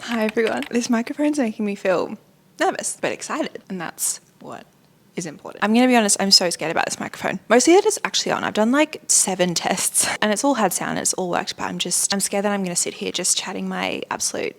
Hi everyone. This microphone's making me feel nervous but excited, and that's what is important. I'm gonna be honest, I'm so scared about this microphone. Mostly that it's actually on. I've done like 7 tests and it's all had sound and it's all worked, but I'm scared that I'm gonna sit here just chatting my absolute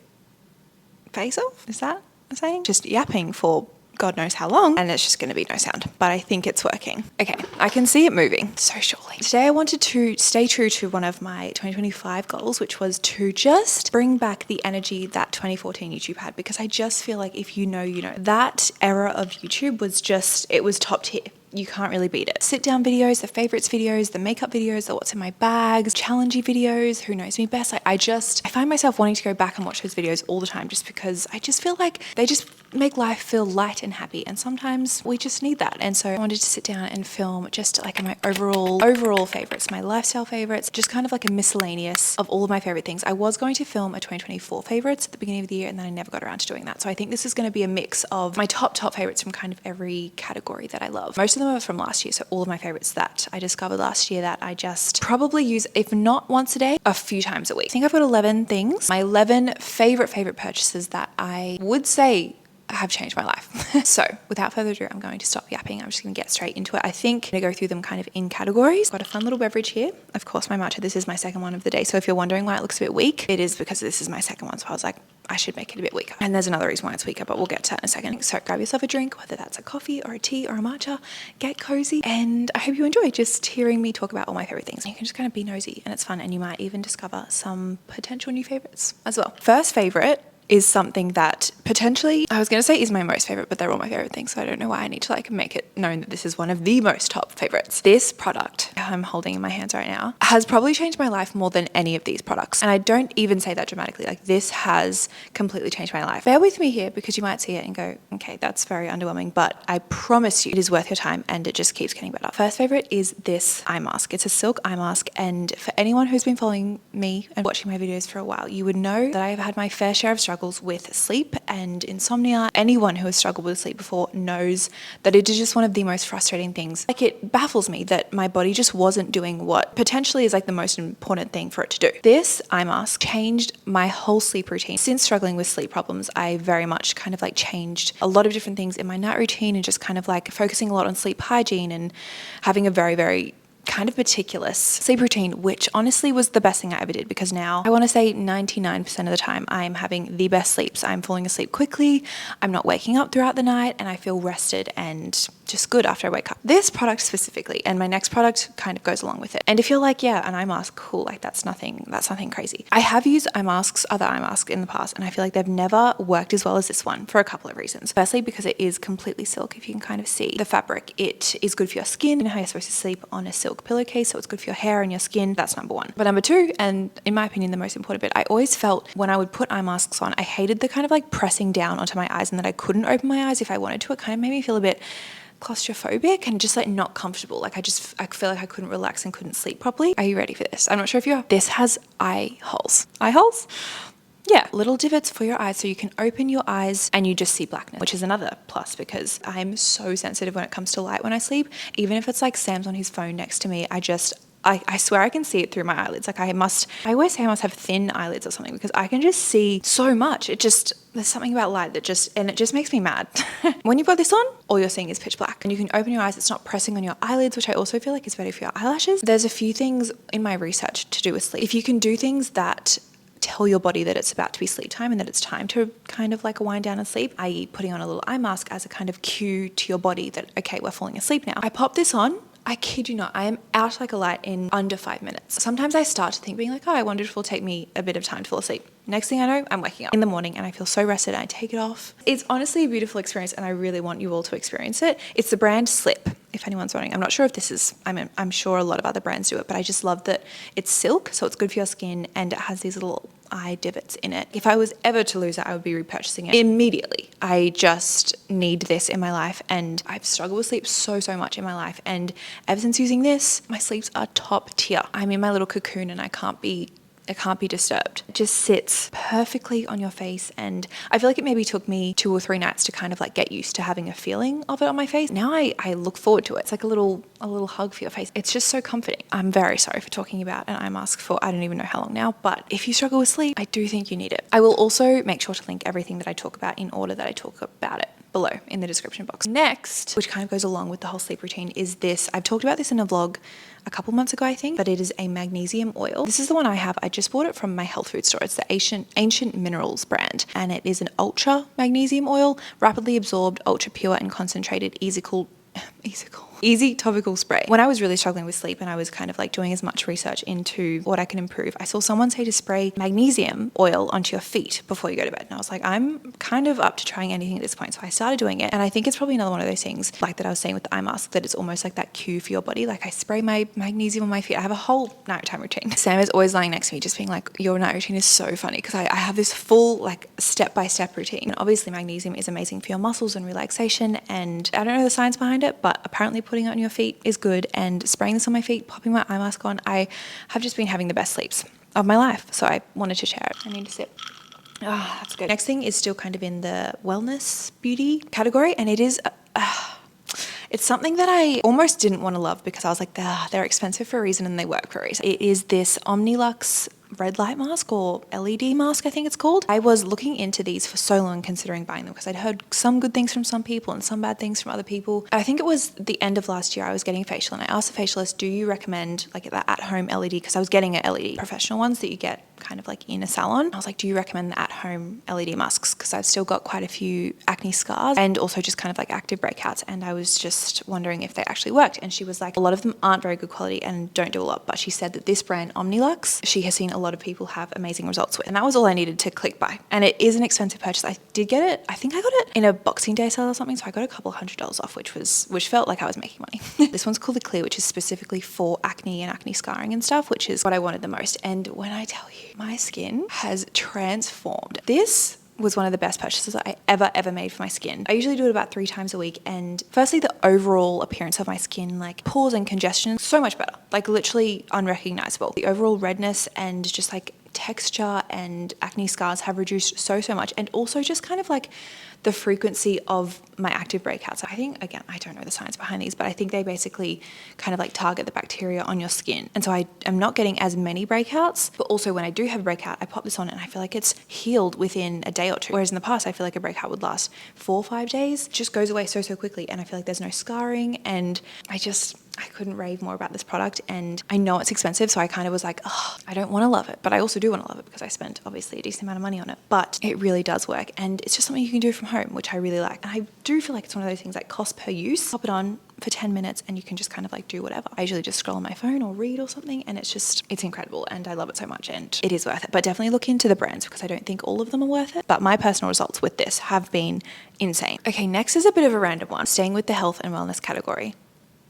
face off. Is that a saying? Just yapping for God knows how long, and it's just going to be no sound, but I think it's working. Okay, I can see it moving, so surely. Today I wanted to stay true to one of my 2025 goals, which was to just bring back the energy that 2014 YouTube had, because I just feel like if you know, you know. That era of YouTube was just, it was top tier. You can't really beat it. Sit down videos, the favorites videos, the makeup videos, the what's in my bags, challengey videos, who knows me best. I find myself wanting to go back and watch those videos all the time, just because I just feel like they just make life feel light and happy, and sometimes we just need that. And so I wanted to sit down and film just like my overall favorites, my lifestyle favorites, just kind of like a miscellaneous of all of my favorite things. I was going to film a 2024 favorites at the beginning of the year, and then I never got around to doing that. So I think this is going to be a mix of my top favorites from kind of every category that I love. Most of them are from last year, so all of my favorites that I discovered last year that I just probably use, if not once a day, a few times a week. I think I've got 11 things, my 11 favorite purchases that I would say have changed my life. So without further ado, I'm going to stop yapping. I'm just going to get straight into it. I think I'm going to go through them kind of in categories. Got a fun little beverage here. Of course, my matcha. This is my second one of the day. So if you're wondering why it looks a bit weak, it is because this is my second one. So I was like, I should make it a bit weaker. And there's another reason why it's weaker, but we'll get to that in a second. So grab yourself a drink, whether that's a coffee or a tea or a matcha, get cozy. And I hope you enjoy just hearing me talk about all my favorite things. You can just kind of be nosy and it's fun. And you might even discover some potential new favorites as well. First favorite is something that potentially, I was going to say is my most favorite, but they're all my favorite things. So I don't know why I need to like make it known that this is one of the most top favorites. This product I'm holding in my hands right now has probably changed my life more than any of these products. And I don't even say that dramatically. Like, this has completely changed my life. Bear with me here because you might see it and go, okay, that's very underwhelming, but I promise you it is worth your time and it just keeps getting better. First favorite is this eye mask. It's a silk eye mask. And for anyone who's been following me and watching my videos for a while, you would know that I have had my fair share of struggles with sleep and insomnia. Anyone who has struggled with sleep before knows that it is just one of the most frustrating things. Like, it baffles me that my body just wasn't doing what potentially is like the most important thing for it to do. This eye mask changed my whole sleep routine. Since struggling with sleep problems, I very much kind of like changed a lot of different things in my night routine and just kind of like focusing a lot on sleep hygiene and having a very kind of meticulous sleep routine, which honestly was the best thing I ever did, because now I want to say 99% of the time I'm having the best sleeps. I'm falling asleep quickly, I'm not waking up throughout the night, and I feel rested and just good after I wake up. This product specifically, and my next product kind of goes along with it. And if you're like, yeah, an eye mask, cool, like that's nothing crazy. I have used other eye masks in the past, and I feel like they've never worked as well as this one for a couple of reasons. Firstly, because it is completely silk. If you can kind of see the fabric, it is good for your skin. You know how you're supposed to sleep on a silk pillowcase, so it's good for your hair and your skin. That's number one. But number two, and in my opinion the most important bit, I always felt when I would put eye masks on, I hated the kind of like pressing down onto my eyes and that I couldn't open my eyes if I wanted to. It kind of made me feel a bit claustrophobic and just like not comfortable. Like I feel like I couldn't relax and couldn't sleep properly. Are you ready for this? I'm not sure if you are. This has eye holes. Eye holes? Yeah, little divots for your eyes so you can open your eyes and you just see blackness, which is another plus because I'm so sensitive when it comes to light when I sleep. Even if it's like Sam's on his phone next to me, I swear I can see it through my eyelids. Like I always say I must have thin eyelids or something because I can just see so much. There's something about light that it just makes me mad. When you've got this on, all you're seeing is pitch black and you can open your eyes. It's not pressing on your eyelids, which I also feel like is better for your eyelashes. There's a few things in my research to do with sleep. If you can do things that tell your body that it's about to be sleep time and that it's time to kind of like wind down and sleep, i.e. putting on a little eye mask as a kind of cue to your body that, okay, we're falling asleep now. I pop this on. I kid you not, I am out like a light in under 5 minutes. Sometimes I start to think being like, oh, I wonder if it will take me a bit of time to fall asleep. Next thing I know, I'm waking up in the morning and I feel so rested and I take it off. It's honestly a beautiful experience and I really want you all to experience it. It's the brand Slip, if anyone's wondering. I'm not sure if this is, I'm sure a lot of other brands do it, but I just love that it's silk, so it's good for your skin and it has these little eye divots in it. If I was ever to lose it, I would be repurchasing it immediately. I just need this in my life and I've struggled with sleep so much in my life, and ever since using this, my sleeps are top tier. I'm in my little cocoon and I can't be It can't be disturbed. It just sits perfectly on your face, and I feel like it maybe took me 2 or 3 nights to kind of like get used to having a feeling of it on my face. Now I look forward to it. It's like a little hug for your face. It's just so comforting. I'm very sorry for talking about an eye mask for I don't even know how long now, but if you struggle with sleep, I do think you need it. I will also make sure to link everything that I talk about in order that I talk about it below in the description box. Next, which kind of goes along with the whole sleep routine, is this. I've talked about this in a vlog a couple months ago, I think, but it is a magnesium oil. This is the one I have. I just bought it from my health food store. It's the Ancient Minerals brand, and it is an ultra magnesium oil, rapidly absorbed, ultra pure and concentrated, easy topical spray. When I was really struggling with sleep and I was kind of like doing as much research into what I can improve, I saw someone say to spray magnesium oil onto your feet before you go to bed. And I was like, I'm kind of up to trying anything at this point. So I started doing it. And I think it's probably another one of those things like that I was saying with the eye mask, that it's almost like that cue for your body. Like I spray my magnesium on my feet. I have a whole nighttime routine. Sam is always lying next to me just being like, your night routine is so funny, because I have this full like step-by-step routine. And obviously magnesium is amazing for your muscles and relaxation. And I don't know the science behind it, but apparently putting it on your feet is good, and spraying this on my feet, popping my eye mask on, I have just been having the best sleeps of my life. So I wanted to share it. I need to sip. Ah, that's good. Next thing is still kind of in the wellness beauty category, and it is it's something that I almost didn't want to love because I was like, they're expensive for a reason and they work for a reason. It is this Omnilux red light mask, or LED mask, I think it's called. I was looking into these for so long, considering buying them, because I'd heard some good things from some people and some bad things from other people. I think it was the end of last year, I was getting a facial, and I asked the facialist, do you recommend like that at-home LED? Because I was getting a LED, professional ones that you get kind of like in a salon. I was like, do you recommend the at-home LED masks? Because I've still got quite a few acne scars and also just kind of like active breakouts, and I was just wondering if they actually worked. And she was like, a lot of them aren't very good quality and don't do a lot, but she said that this brand Omnilux, she has seen a lot of people have amazing results with, and that was all I needed to click buy. And it is an expensive purchase. I did get it, I think I got it in a Boxing Day sale or something, so I got a couple $100s off, which felt like I was making money. This one's called the Clear, which is specifically for acne and acne scarring and stuff, which is what I wanted the most. And when I tell you, my skin has transformed. This was one of the best purchases I ever made for my skin. I usually do it about 3 times a week, and firstly, the overall appearance of my skin, like pores and congestion, so much better, like literally unrecognizable. The overall redness and just like texture and acne scars have reduced so much, and also just kind of like the frequency of my active breakouts. I think, again, I don't know the science behind these, but I think they basically kind of like target the bacteria on your skin. And so I am not getting as many breakouts, but also when I do have a breakout, I pop this on and I feel like it's healed within a day or two. Whereas in the past, I feel like a breakout would last 4 or 5 days. It just goes away so quickly. And I feel like there's no scarring, and I couldn't rave more about this product. And I know it's expensive, so I kind of was like, oh, I don't want to love it, but I also do want to love it because I spent obviously a decent amount of money on it. But it really does work, and it's just something you can do from home, which I really like. And I do feel like it's one of those things like cost per use. Pop it on for 10 minutes and you can just kind of like do whatever. I usually just scroll on my phone or read or something, and it's incredible, and I love it so much, and it is worth it. But definitely look into the brands, because I don't think all of them are worth it. But my personal results with this have been insane. Okay, next is a bit of a random one, staying with the health and wellness category.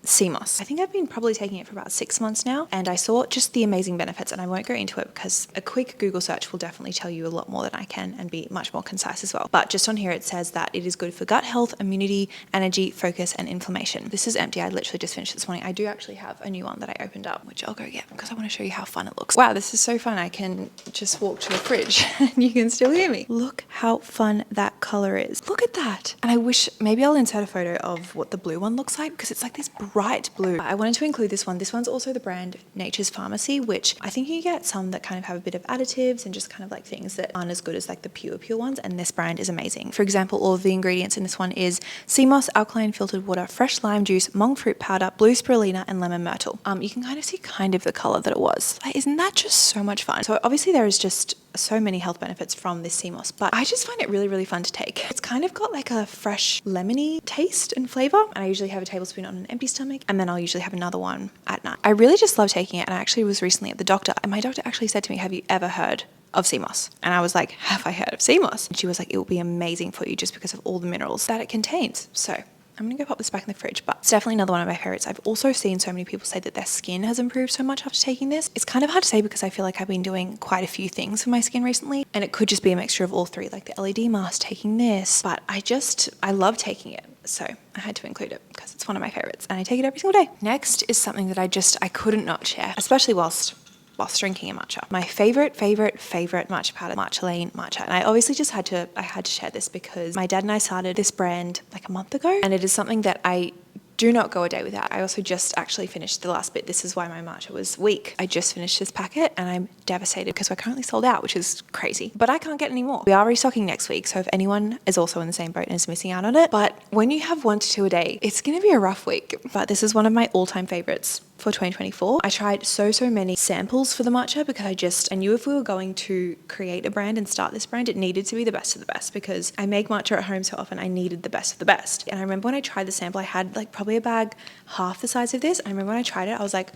sea moss. I think I've been probably taking it for about 6 months now, and I saw just the amazing benefits, and I won't go into it because a quick Google search will definitely tell you a lot more than I can and be much more concise as well. But just on here it says that it is good for gut health, immunity, energy, focus, and inflammation. This is empty. I literally just finished this morning. I do actually have a new one that I opened up, which I'll go get because I want to show you how fun it looks. Wow, this is so fun. I can just walk to the fridge and you can still hear me. Look how fun that color is. Look at that. And I wish, maybe I'll insert a photo of what the blue one looks like because it's like this bright blue. I wanted to include this one. This one's also the brand Nature's Pharmacy, which I think you get some that kind of have a bit of additives and just kind of like things that aren't as good as like the pure ones. And this brand is amazing. For example, all of the ingredients in this one is sea moss, alkaline filtered water, fresh lime juice, monk fruit powder, blue spirulina, and lemon myrtle. You can kind of see the color that it was. Like, isn't that just so much fun? So obviously there is just so many health benefits from this sea moss, but I just find it really, really fun to take. It's kind of got like a fresh lemony taste and flavor, and I usually have a tablespoon on an empty stomach, and then I'll usually have another one at night. I really just love taking it, and I actually was recently at the doctor, and my doctor actually said to me, have you ever heard of sea moss? And I was like, have I heard of sea moss? And she was like, it will be amazing for you just because of all the minerals that it contains. So I'm going to go pop this back in the fridge, but it's definitely another one of my favorites. I've also seen so many people say that their skin has improved so much after taking this. It's kind of hard to say because I feel like I've been doing quite a few things for my skin recently, and it could just be a mixture of all three, like the LED mask, taking this, but I love taking it. So I had to include it because it's one of my favorites and I take it every single day. Next is something that I couldn't not share, especially whilst whilst drinking a matcha. My favorite matcha powder, Matcha Lane Matcha. And I obviously just had to share this because my dad and I started this brand like a month ago, and it is something that I do not go a day without. I also just actually finished the last bit. This is why my matcha was weak. I just finished this packet and I'm devastated because we're currently sold out, which is crazy. But I can't get any more. We are restocking next week, so if anyone is also in the same boat and is missing out on it. But when you have 1 to 2 a day, it's going to be a rough week. But this is one of my all-time favorites for 2024. I tried so many samples for the matcha because I knew if we were going to create a brand and start this brand, it needed to be the best of the best because I make matcha at home so often. I needed the best of the best. And I remember when I tried the sample, I had like probably a bag half the size of this. And I remember when I tried it, I was like,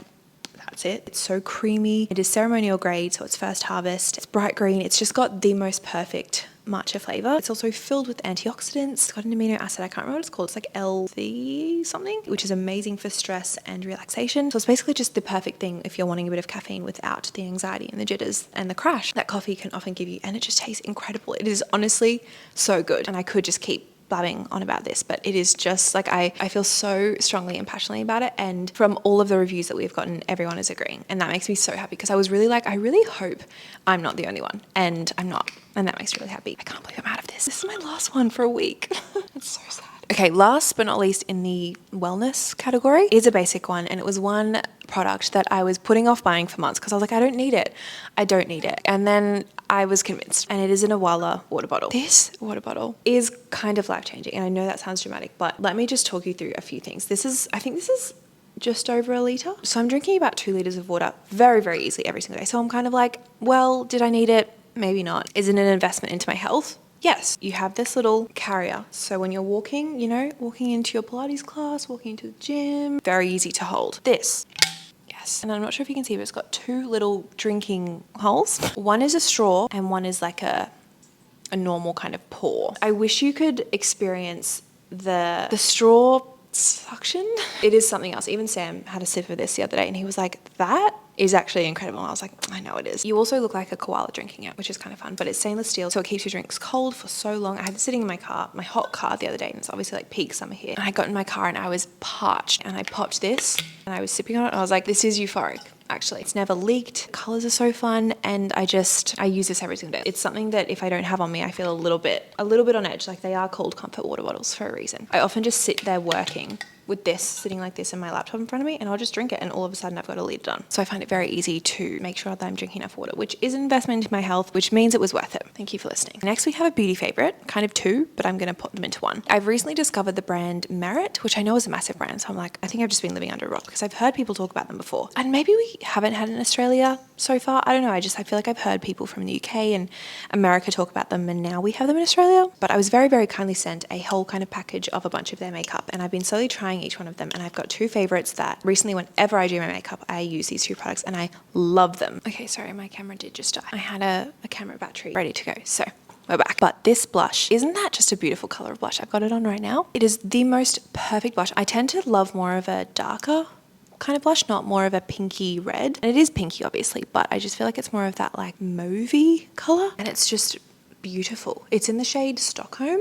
that's it. It's so creamy. It is ceremonial grade, so it's first harvest. It's bright green. It's just got the most perfect matcha flavor. It's also filled with antioxidants. It's got an amino acid. I can't remember what it's called. It's like LZ something, which is amazing for stress and relaxation. So it's basically just the perfect thing if you're wanting a bit of caffeine without the anxiety and the jitters and the crash that coffee can often give you. And it just tastes incredible. It is honestly so good. And I could just keep blabbing on about this, but it is just like I feel so strongly and passionately about it, and from all of the reviews that we've gotten, everyone is agreeing, and that makes me so happy because I was really like, I really hope I'm not the only one, and I'm not, and that makes me really happy. I can't believe I'm out of this. This is my last one for a week. It's so sad. Okay, last but not least in the wellness category is a basic one, and it was one product that I was putting off buying for months because I was like, I don't need it. And then I was convinced, and it is an Awala water bottle. This water bottle is kind of life-changing, and I know that sounds dramatic, but let me just talk you through a few things. I think this is just over a litre. So I'm drinking about 2 litres of water very easily every single day. So I'm kind of like, well, did I need it? Maybe not. Is it an investment into my health? Yes. You have this little carrier. So when you're walking, walking into your Pilates class, walking into the gym, very easy to hold. This. Yes. And I'm not sure if you can see, but it's got 2 little drinking holes. One is a straw and one is like a normal kind of pour. I wish you could experience the straw suction. It is something else. Even Sam had a sip of this the other day and he was like, that is actually incredible. And I was like, I know it is. You also look like a koala drinking it, which is kind of fun, but it's stainless steel, so it keeps your drinks cold for so long. I had it sitting in my hot car the other day, and it's obviously like peak summer here. And I got in my car and I was parched, and I popped this and I was sipping on it and I was like, this is euphoric. Actually, it's never leaked. Colors are so fun, and I use this every single day. It's something that if I don't have on me, I feel a little bit on edge. Like, they are called comfort water bottles for a reason. I often just sit there working with this, sitting like this, and my laptop in front of me, and I'll just drink it, and all of a sudden I've got a lid done. So I find it very easy to make sure that I'm drinking enough water, which is an investment into my health, which means it was worth it. Thank you for listening. Next, we have a beauty favorite, kind of 2, but I'm going to put them into 1. I've recently discovered the brand Merit, which I know is a massive brand, so I'm like, I think I've just been living under a rock because I've heard people talk about them before, and maybe we haven't had in Australia so far. I don't know. I feel like I've heard people from the UK and America talk about them, and now we have them in Australia. But I was very, very kindly sent a whole kind of package of a bunch of their makeup, and I've been slowly trying each one of them, and I've got 2 favorites that recently, whenever I do my makeup, I use these 2 products and I love them. Okay, sorry, my camera did just die. I had a camera battery ready to go, so we're back. But this blush, isn't that just a beautiful color of blush? I've got it on right now. It is the most perfect blush. I tend to love more of a darker kind of blush, not more of a pinky red. And it is pinky, obviously, but I just feel like it's more of that like mauvey color, and it's just beautiful. It's in the shade Stockholm.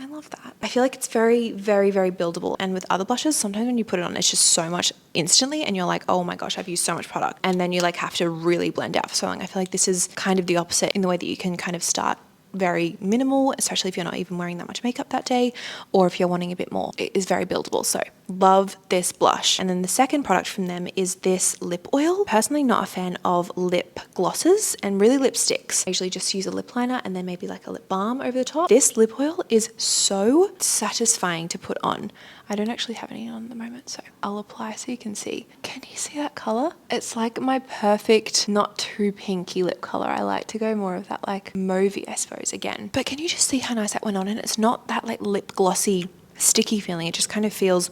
I love that. I feel like it's very, very, very buildable. And with other blushes, sometimes when you put it on, it's just so much instantly, and you're like, oh my gosh, I've used so much product. And then you like have to really blend out for so long. I feel like this is kind of the opposite in the way that you can kind of start very minimal, especially if you're not even wearing that much makeup that day, or if you're wanting a bit more. It is very buildable. So love this blush. And then the second product from them is this lip oil. Personally, not a fan of lip glosses and really lipsticks. I usually just use a lip liner and then maybe like a lip balm over the top. This lip oil is so satisfying to put on. I don't actually have any on at the moment, so I'll apply so you can see. Can you see that color? It's like my perfect, not too pinky lip color. I like to go more of that like mauvey, I suppose, again. But can you just see how nice that went on? And it's not that like lip glossy, sticky feeling. It just kind of feels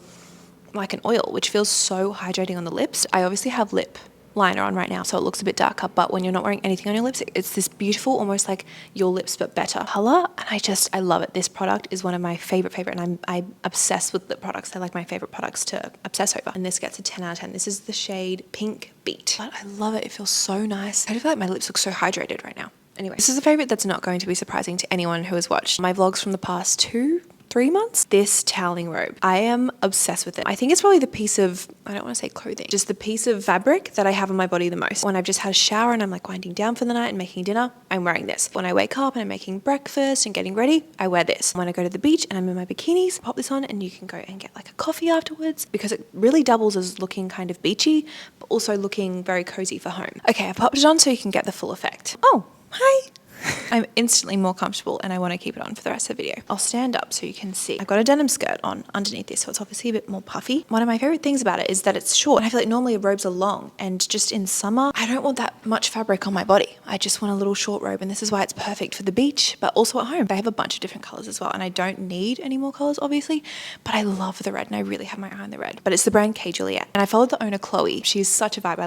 like an oil, which feels so hydrating on the lips. I obviously have lip liner on right now, so it looks a bit darker, but when you're not wearing anything on your lips, it's this beautiful, almost like your lips but better color, and I love it. This product is one of my favorite, and I'm obsessed with lip products. They're like my favorite products to obsess over, and this gets a 10 out of 10. This is the shade Pink Beat, but I love it. It feels so nice. I feel like my lips look so hydrated right now. Anyway, this is a favorite that's not going to be surprising to anyone who has watched my vlogs from the past 3 3 months. This toweling robe, I am obsessed with it. I think it's probably the piece of, I don't want to say clothing, just the piece of fabric that I have on my body the most. When I've just had a shower and I'm like winding down for the night and making dinner, I'm wearing this. When I wake up and I'm making breakfast and getting ready, I wear this. When I go to the beach and I'm in my bikinis, pop this on and you can go and get like a coffee afterwards, because it really doubles as looking kind of beachy, but also looking very cozy for home. Okay, I popped it on so you can get the full effect. Oh, hi. I'm instantly more comfortable and I want to keep it on for the rest of the video. I'll stand up so you can see. I've got a denim skirt on underneath this, so it's obviously a bit more puffy. One of my favorite things about it is that it's short. I feel like normally robes are long, and just in summer, I don't want that much fabric on my body. I just want a little short robe, and this is why it's perfect for the beach, but also at home. They have a bunch of different colors as well, and I don't need any more colors, obviously, but I love the red, and I really have my eye on the red. But it's the brand K. Juliet, and I followed the owner, Chloe. She's such a vibe. I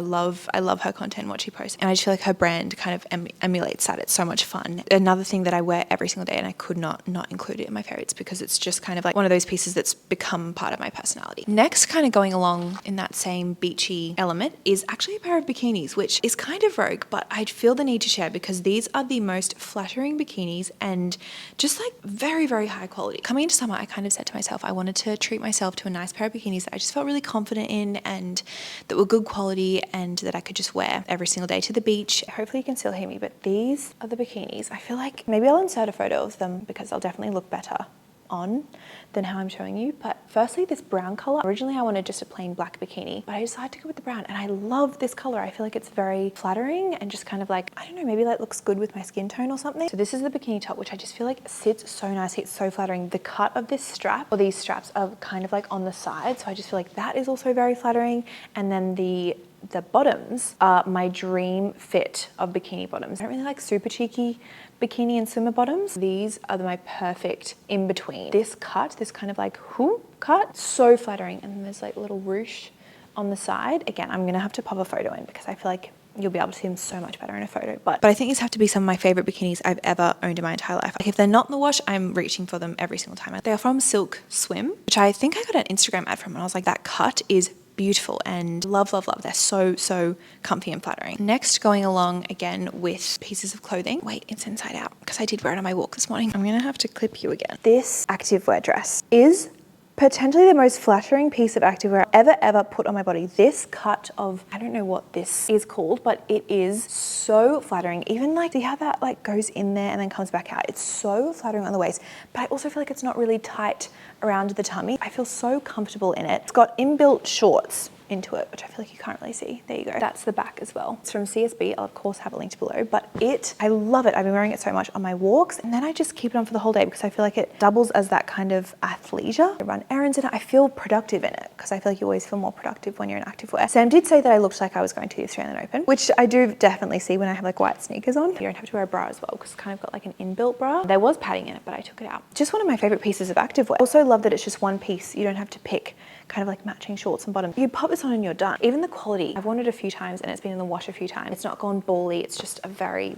love her content, what she posts, and I just feel like her brand kind of emulates that. It's so much fun. Another thing that I wear every single day, and I could not include it in my favorites because it's just kind of like one of those pieces that's become part of my personality. Next, kind of going along in that same beachy element, is actually a pair of bikinis, which is kind of rogue, but I feel the need to share because these are the most flattering bikinis and just like very, very high quality. Coming into summer, I kind of said to myself, I wanted to treat myself to a nice pair of bikinis that I just felt really confident in and that were good quality and that I could just wear every single day to the beach. Hopefully you can still hear me, but these are the bikinis. I feel like maybe I'll insert a photo of them because they'll definitely look better on than how I'm showing you. But firstly, this brown color. Originally I wanted just a plain black bikini, but I decided to go with the brown, and I love this color. I feel like it's very flattering and just kind of like, I don't know, maybe that looks good with my skin tone or something. So this is the bikini top, which I just feel like sits so nicely. It's so flattering. The cut of this strap, or these straps, are kind of like on the side, so I just feel like that is also very flattering. And then the bottoms are my dream fit of bikini bottoms. I don't really like super cheeky bikini and swimmer bottoms. These are my perfect in between. This cut, this kind of like hoop cut, so flattering. And then there's like little ruche on the side. Again, I'm gonna have to pop a photo in because I feel like you'll be able to see them so much better in a photo. But I think these have to be some of my favorite bikinis I've ever owned in my entire life. Like if they're not in the wash, I'm reaching for them every single time. They are from Silk Swim, which I think I got an Instagram ad from, and I was like, that cut is beautiful and love. They're so comfy and flattering. Next, going along again with pieces of clothing. Wait, it's inside out because I did wear it on my walk this morning. I'm gonna have to clip you again. This activewear dress is potentially the most flattering piece of activewear ever put on my body. This cut of, I don't know what this is called, but it is so flattering. Even like, see how that like goes in there and then comes back out? It's so flattering on the waist, but I also feel like it's not really tight around the tummy. I feel so comfortable in it. It's got inbuilt shorts into it, which I feel like you can't really see. There you go. That's the back as well. It's from CSB. I'll of course have it linked below, but I love it. I've been wearing it so much on my walks, and then I just keep it on for the whole day because I feel like it doubles as that kind of athleisure. I run errands in it. I feel productive in it because I feel like you always feel more productive when you're in activewear. Sam did say that I looked like I was going to the Australian Open, which I do definitely see when I have like white sneakers on. You don't have to wear a bra as well because it's kind of got like an inbuilt bra. There was padding in it, but I took it out. Just one of my favorite pieces of activewear. Also love that it's just one piece. You don't have to pick kind of like matching shorts and bottoms. You pop this on and you're done. Even the quality, I've worn it a few times and it's been in the wash a few times. It's not gone bally. It's just a very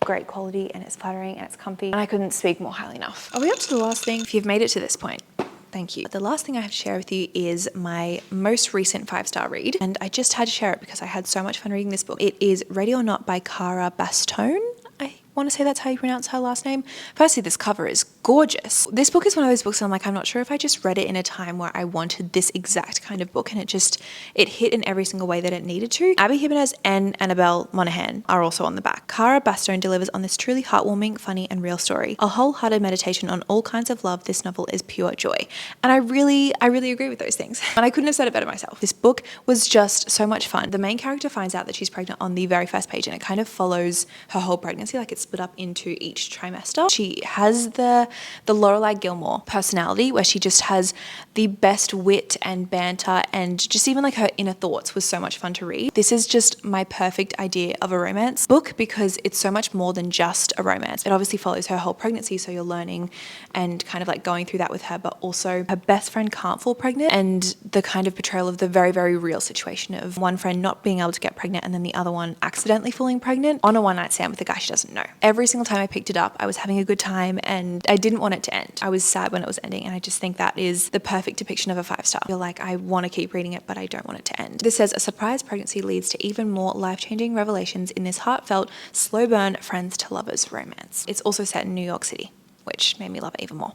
great quality, and it's flattering and it's comfy, and I couldn't speak more highly enough. Are we up to the last thing? If you've made it to this point, thank you. The last thing I have to share with you is my most recent 5-star read, and I just had to share it because I had so much fun reading this book. It is Ready or Not by Cara Bastone. I want to say that's how you pronounce her last name. Firstly, this cover is gorgeous. This book is one of those books I'm like, I'm not sure if I just read it in a time where I wanted this exact kind of book, and it hit in every single way that it needed to. Abby Jimenez and Annabelle Monaghan are also on the back. Cara Bastone delivers on this truly heartwarming, funny, and real story. A wholehearted meditation on all kinds of love. This novel is pure joy. And I really agree with those things. And I couldn't have said it better myself. This book was just so much fun. The main character finds out that she's pregnant on the very first page, and it kind of follows her whole pregnancy, like it's split up into each trimester. She has the Lorelai Gilmore personality, where she just has the best wit and banter, and just even like her inner thoughts was so much fun to read. This is just my perfect idea of a romance book because it's so much more than just a romance. It obviously follows her whole pregnancy, so you're learning and kind of like going through that with her, but also her best friend can't fall pregnant, and the kind of portrayal of the very real situation of one friend not being able to get pregnant and then the other one accidentally falling pregnant on a one-night stand with a guy she doesn't know. Every single time I picked it up, I was having a good time and I didn't want it to end. I was sad when it was ending, and I just think that is the perfect depiction of a 5-star. I feel like I want to keep reading it, but I don't want it to end. This says a surprise pregnancy leads to even more life-changing revelations in this heartfelt, slow burn friends to lovers romance. It's also set in New York City, which made me love it even more.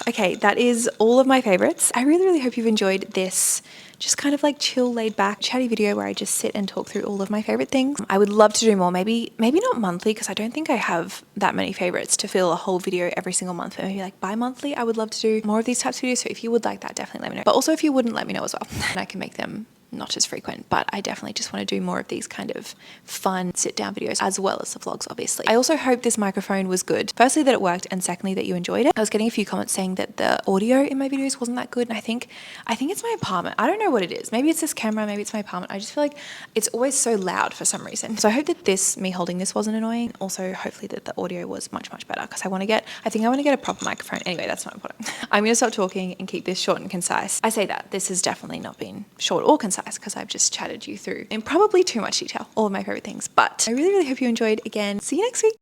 Okay, that is all of my favorites. I really, really hope you've enjoyed this just kind of like chill, laid back, chatty video where I just sit and talk through all of my favorite things. I would love to do more, maybe not monthly, because I don't think I have that many favorites to fill a whole video every single month, but maybe like bi-monthly. I would love to do more of these types of videos. So if you would like that, definitely let me know. But also if you wouldn't, let me know as well. And I can make them not as frequent, but I definitely just want to do more of these kind of fun sit down videos as well as the vlogs, obviously. I also hope this microphone was good. Firstly, that it worked, and secondly, that you enjoyed it. I was getting a few comments saying that the audio in my videos wasn't that good, and I think it's my apartment. I don't know what it is. Maybe it's this camera, maybe it's my apartment. I just feel like it's always so loud for some reason. So I hope that me holding this wasn't annoying. Also, hopefully that the audio was much, much better, because I think I want to get a proper microphone. Anyway, that's not important. I'm going to stop talking and keep this short and concise. I say that this has definitely not been short or concise, because I've just chatted you through in probably too much detail all of my favorite things. But I really, really hope you enjoyed. Again, see you next week.